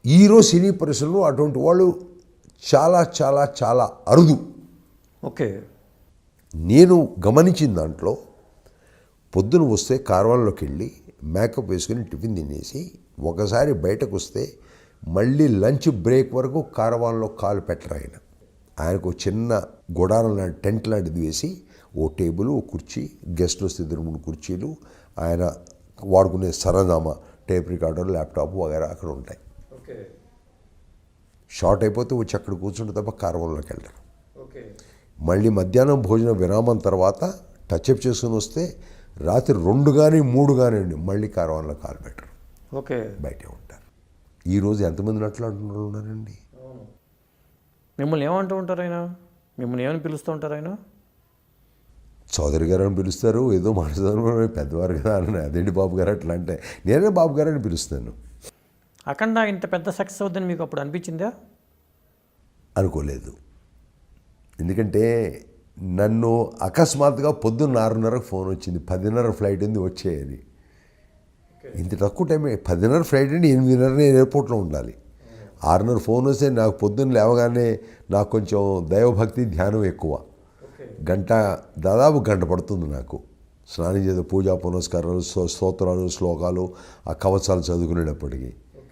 Hero cine పరిశ్రమలో అటువంటి వాళ్ళు చాలా చాలా చాలా అరుదు. ఓకే. నేను గమనించిన దాంట్లో పొద్దున వస్తే కార్వాన్లోకి వెళ్ళి మేకప్ వేసుకుని టిఫిన్ తినేసి ఒకసారి బయటకు వస్తే మళ్ళీ లంచ్ బ్రేక్ వరకు కార్వాన్లో కాలు పెట్టరు ఆయన. ఆయనకు చిన్న గుడారం లాంటి టెంట్ లాంటిది వేసి ఓ టేబుల్, ఓ కుర్చీ, గెస్ట్లు వస్తే 2-3 కుర్చీలు, ఆయన వాడుకునే సరదామా టేప్ రికార్డర్, ల్యాప్టాప్ వగైరా అక్కడ ఉంటాయి. ఓకే. షార్ట్ అయిపోతే వచ్చి అక్కడ కూర్చుంటే తప్ప కార్వాన్లోకి వెళ్ళరు. ఓకే. మళ్ళీ మధ్యాహ్నం భోజన విరామం తర్వాత టచ్అప్ చేసుకుని వస్తే రాత్రి 2 కానీ 3 కానివ్వండి మళ్ళీ కార్వాన్లో కాలు పెట్టరు. ఓకే. బయటే ఉంటారు. ఈరోజు ఎంతమంది నట్లు అంటున్నారు ఉన్నారండి. మిమ్మల్ని ఏమంటూ ఉంటారు ఆయన? మిమ్మల్ని ఏమని పిలుస్తూ ఉంటారు ఆయన? చౌదరి గారు అని పిలుస్తారు, ఏదో మాట్లాడతారు, పెద్దవారు కదా అని. అదేంటి బాబు గారు అట్లా అంటే నేనే బాబు గారు అని పిలుస్తాను. అఖండ ఇంత పెద్ద సక్సెస్ అవుతుందని మీకు అప్పుడు అనిపించిందా? అనుకోలేదు. ఎందుకంటే నన్ను అకస్మాత్తుగా పొద్దున్న 6:30కు ఫోన్ వచ్చింది, 10:30 ఫ్లైట్ ఉంది వచ్చేయని. ఇంత తక్కువ టైం, 10:30 ఫ్లైట్ అంటే 8:30 నేను ఎయిర్పోర్ట్లో ఉండాలి. 6:30 ఫోన్ వస్తే నాకు పొద్దున్న లేవగానే నాకు కొంచెం దైవభక్తి ధ్యానం ఎక్కువ. దాదాపు గంట పడుతుంది నాకు స్నానం చేసే పూజా పునస్కారాలు, స్తోత్రాలు, శ్లోకాలు, ఆ కవచాలు చదువుకునేటప్పటికి.